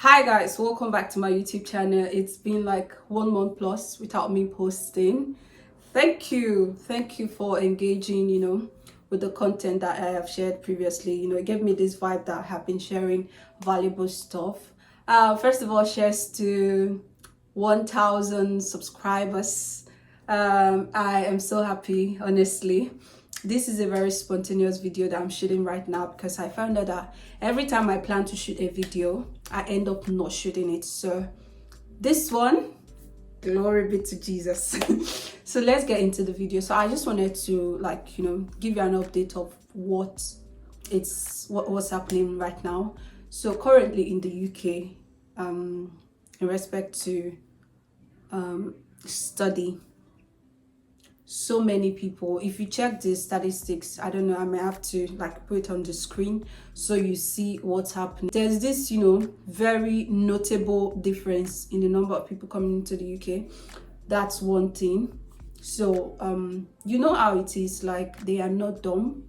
Hi guys, welcome back to my YouTube channel. It's been like 1 month plus without me posting. Thank you for engaging, with the content that I have shared previously. It gave me this vibe that I have been sharing valuable stuff. First of all, shares to 1,000 subscribers. I am so happy, honestly. This is a very spontaneous video that I'm shooting right now because I found out that every time I plan to shoot a video, I end up not shooting it. So this one, glory be to Jesus. So let's get into the video. So I just wanted to give you an update of what's happening right now. So currently in the UK, in respect to study, so many people, if you check the statistics, I don't know, I may have to put it on the screen so you see what's happening. There's this very notable difference in the number of people coming into the UK. That's one thing. So you know how it is, they are not dumb.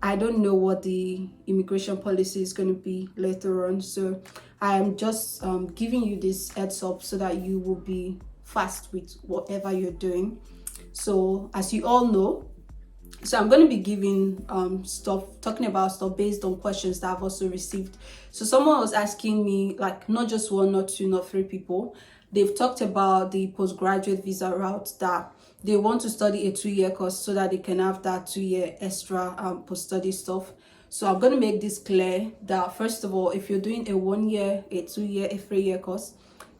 I don't know what the immigration policy is going to be later on, so I am just giving you this heads up so that you will be fast with whatever you're doing. So as you all know, so I'm going to be giving talking about stuff based on questions that I've also received. So someone was asking me, not just one, not two, not three people. They've talked about the postgraduate visa route, that they want to study a 2-year course so that they can have that 2-year extra post-study stuff. So I'm going to make this clear that, first of all, if you're doing a 1-year, a 2-year, a 3-year course,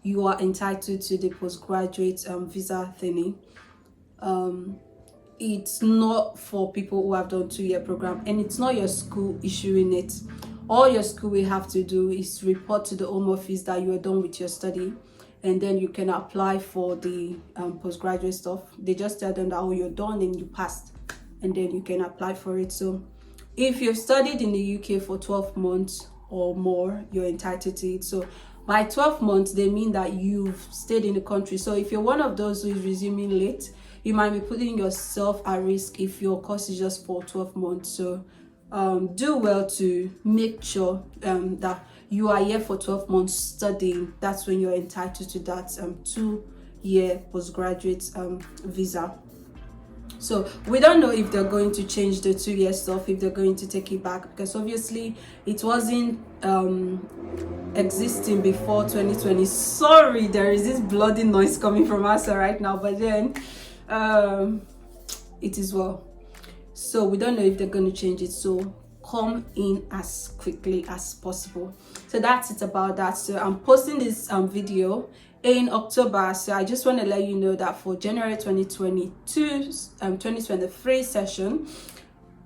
you are entitled to the postgraduate visa thingy. It's not for people who have done 2-year program, and it's not your school issuing it. All your school will have to do is report to the Home Office that you are done with your study, and then you can apply for the postgraduate stuff. They just tell them that, oh, you're done and you passed, and then you can apply for it. So if you've studied in the UK for 12 months or more, you're entitled to it. So by 12 months, they mean that you've stayed in the country. So if you're one of those who is resuming late, you might be putting yourself at risk if your course is just for 12 months. So do well to make sure that you are here for 12 months studying. That's when you're entitled to that 2-year postgraduate visa. So we don't know if they're going to change the 2-year stuff, if they're going to take it back, because obviously it wasn't existing before 2020. Sorry, there is this bloody noise coming from us right now, but then it is well. So we don't know if they're going to change it, so come in as quickly as possible. So that's it about that. So I'm posting this video in October, so I just want to let you know that for January 2022 2023 session,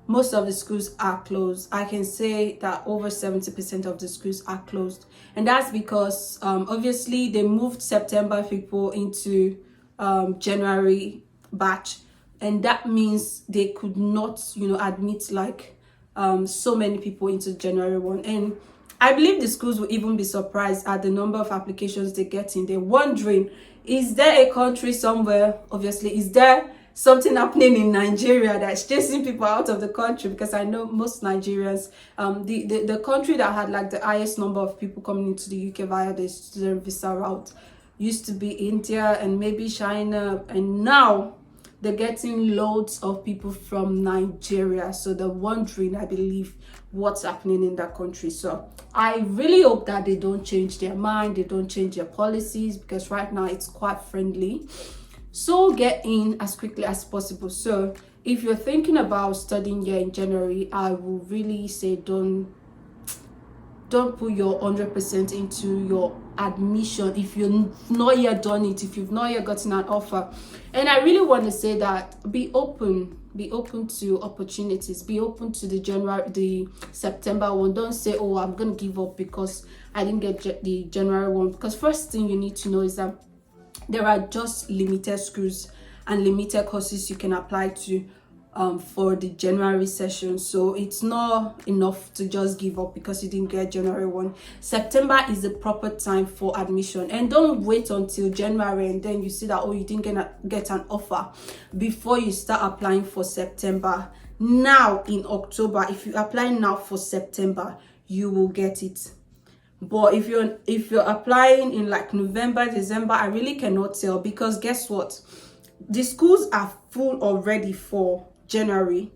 most of the schools are closed. I can say that over 70% of the schools are closed, and that's because obviously they moved September people into January batch, and that means they could not admit so many people into January 1. And I believe the schools will even be surprised at the number of applications they get in. They're wondering, is there a country somewhere? Obviously, is there something happening in Nigeria that's chasing people out of the country? Because I know most Nigerians, the country that had the highest number of people coming into the UK via the student visa route used to be India and maybe China, and now they're getting loads of people from Nigeria. So they're wondering, I believe, what's happening in that country. So I really hope that they don't change their mind, they don't change their policies, because right now it's quite friendly. So get in as quickly as possible. So if you're thinking about studying here in January, I will really say don't put your 100% into your admission if you've not yet done it, if you've not yet gotten an offer. And I really want to say that be open to opportunities, be open to the September one. Don't say, oh, I'm gonna give up because I didn't get the January one, because first thing you need to know is that there are just limited schools and limited courses you can apply to for the January session. So it's not enough to just give up because you didn't get January 1. September is the proper time for admission, and don't wait until January and then you see that, oh, you didn't get an offer before you start applying for September. Now in October, if you apply now for September, you will get it. But if you're applying in like November, December, I really cannot tell, because guess what, the schools are full already for January,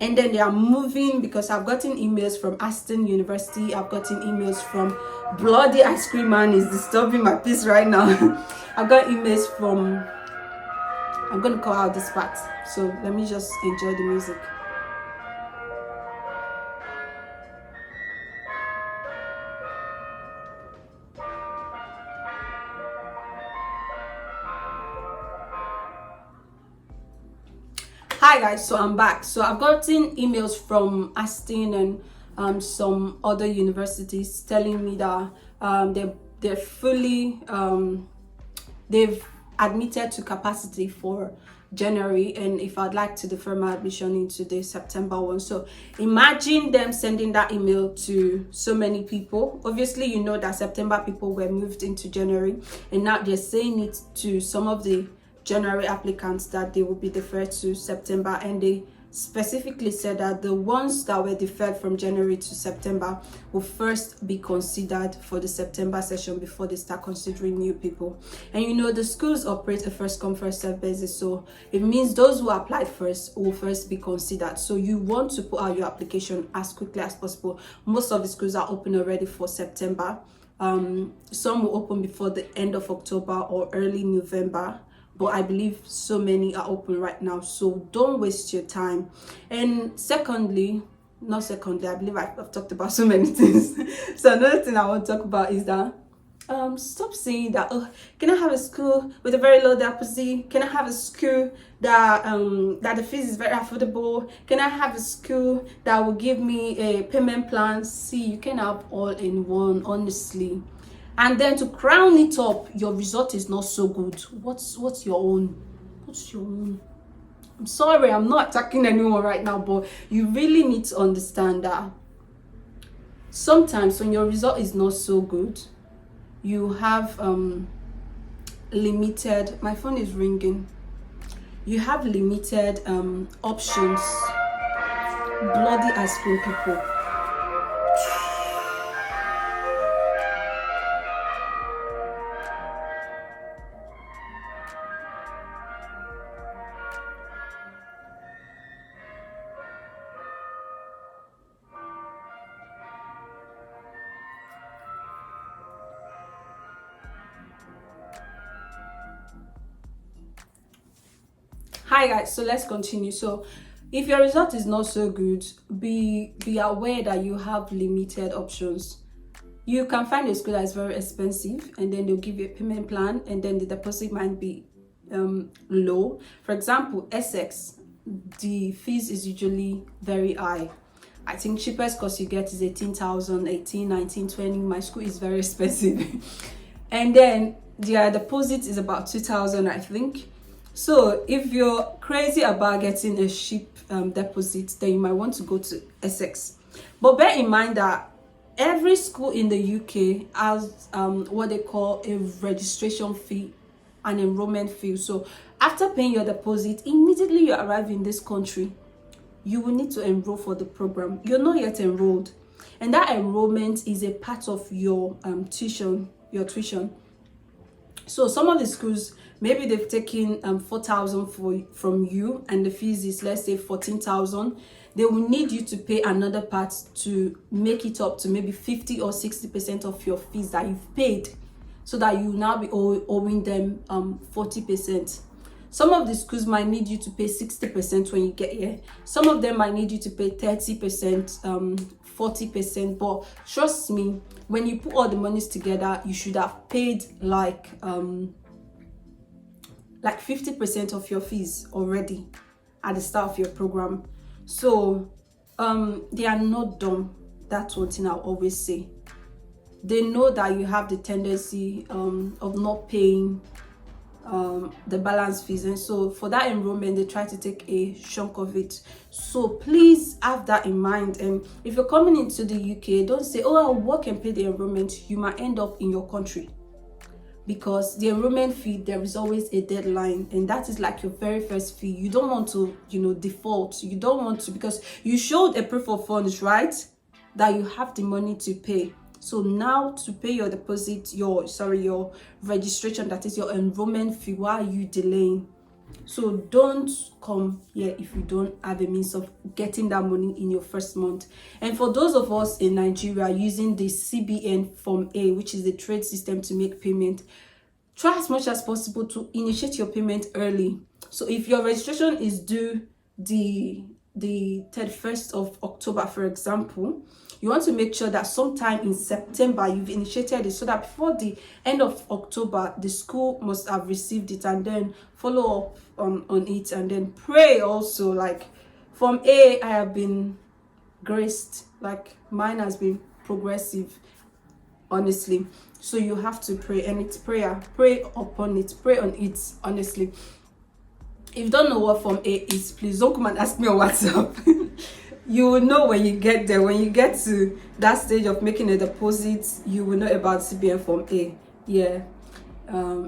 and then they are moving, because I've gotten emails from Aston University, I've gotten emails from Bloody Ice Cream Man is disturbing my peace right now. I've got emails from, I'm gonna call out this part, so let me just enjoy the music. Hi guys, so I'm back. So I've gotten emails from Aston and some other universities telling me that they're fully they've admitted to capacity for January, and if I'd like to defer my admission into the September one. So imagine them sending that email to so many people. Obviously, you know that September people were moved into January, and now they're saying it to some of the January applicants that they will be deferred to September, and they specifically said that the ones that were deferred from January to September will first be considered for the September session before they start considering new people. And you know, the schools operate a first come first serve basis, so it means those who applied first will first be considered. So you want to put out your application as quickly as possible. Most of the schools are open already for September. Some will open before the end of October or early November, but I believe so many are open right now, so don't waste your time. And secondly, I believe I've talked about so many things. So another thing I want to talk about is that stop saying that, oh, can I have a school with a very low deposit? Can I have a school that that the fees is very affordable? Can I have a school that will give me a payment plan? See, you can have all in one, honestly. And then to crown it up, your result is not so good. What's your own? What's your own? I'm sorry, I'm not attacking anyone right now, but you really need to understand that sometimes when your result is not so good, you have limited, my phone is ringing, you have limited options. Bloody ice cream people. Hi guys, so let's continue. So if your result is not so good, be aware that you have limited options. You can find a school that is very expensive, and then they'll give you a payment plan, and then the deposit might be low. For example, ESSEX, the fees is usually very high. I think cheapest cost you get is 18,000, 18, 19, 20. My school is very expensive. And then their deposit is about 2,000, I think. So if you're crazy about getting a cheap deposit, then you might want to go to ESSEX. But bear in mind that every school in the UK has what they call a registration fee, an enrollment fee. So after paying your deposit, immediately you arrive in this country, you will need to enroll for the program. You're not yet enrolled, and that enrollment is a part of your tuition. So some of the schools, maybe they've taken 4,000 from you, and the fees is, let's say, 14,000. They will need you to pay another part to make it up to maybe 50 or 60% of your fees that you've paid, so that you now be owing them 40%. Some of the schools might need you to pay 60% when you get here. Some of them might need you to pay 30%, 40%. But trust me, when you put all the monies together, you should have paid like 50% of your fees already at the start of your program. So they are not dumb. That's one thing I'll always say. They know that you have the tendency of not paying the balance fees, and so for that enrollment they try to take a chunk of it. So please have that in mind. And if you're coming into the UK, don't say, oh, I'll work and pay the enrollment. You might end up in your country, because the enrollment fee, there is always a deadline, and that is like your very first fee. You don't want to, default. You don't want to, because you showed a proof of funds, right, that you have the money to pay. So now to pay your deposit, your registration, that is your enrollment fee, why are you delaying? So don't come here if you don't have a means of getting that money in your first month. And for those of us in Nigeria using the CBN Form A, which is the trade system to make payment, try as much as possible to initiate your payment early. So if your registration is due the 31st of October, for example, you want to make sure that sometime in September you've initiated it, so that before the end of October the school must have received it, and then follow up on it, and then pray also. Like Form A, I have been graced, like mine has been progressive, honestly. So you have to pray, and it's prayer. Pray upon it, pray on it, honestly. If you don't know what Form A is, please don't come and ask me on WhatsApp. You will know when you get there. When you get to that stage of making a deposit, you will know about CBN Form A. Yeah,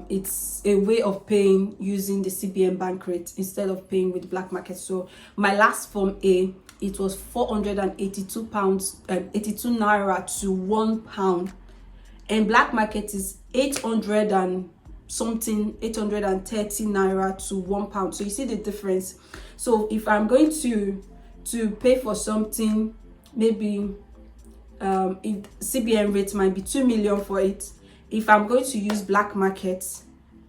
it's a way of paying using the CBN bank rate instead of paying with black market. So my last Form A, it was 482 pounds, 82 naira to £1, and black market is 800 and something, 830 naira to £1. So you see the difference. So if I'm going to pay for something, maybe if CBN rate might be 2 million for it, if I'm going to use black market,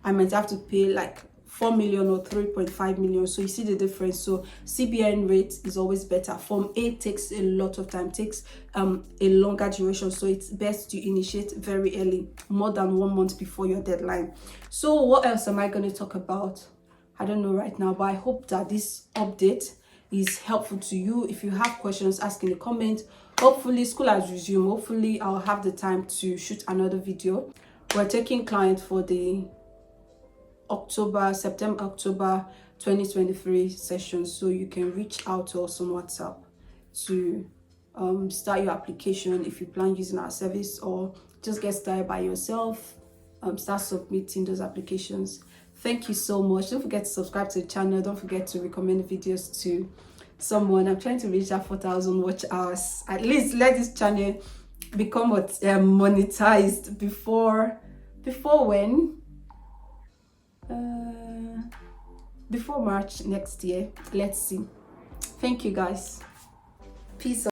I might have to pay like 4 million or 3.5 million. So you see the difference. So CBN rate is always better. Form A takes a lot of time, takes a longer duration, so it's best to initiate very early, more than 1 month before your deadline. So what else am I going to talk about? I don't know right now, but I hope that this update is helpful to you. If you have questions, ask in the comment. Hopefully school has resumed. Hopefully I'll have the time to shoot another video. We're taking clients for the September October 2023 session, so you can reach out to us on WhatsApp to start your application if you plan using our service, or just get started by yourself. Start submitting those applications. Thank you so much. Don't forget to subscribe to the channel. Don't forget to recommend videos to someone. I'm trying to reach that 4,000 watch hours. At least let this channel become monetized before when? Before March next year. Let's see. Thank you guys. Peace.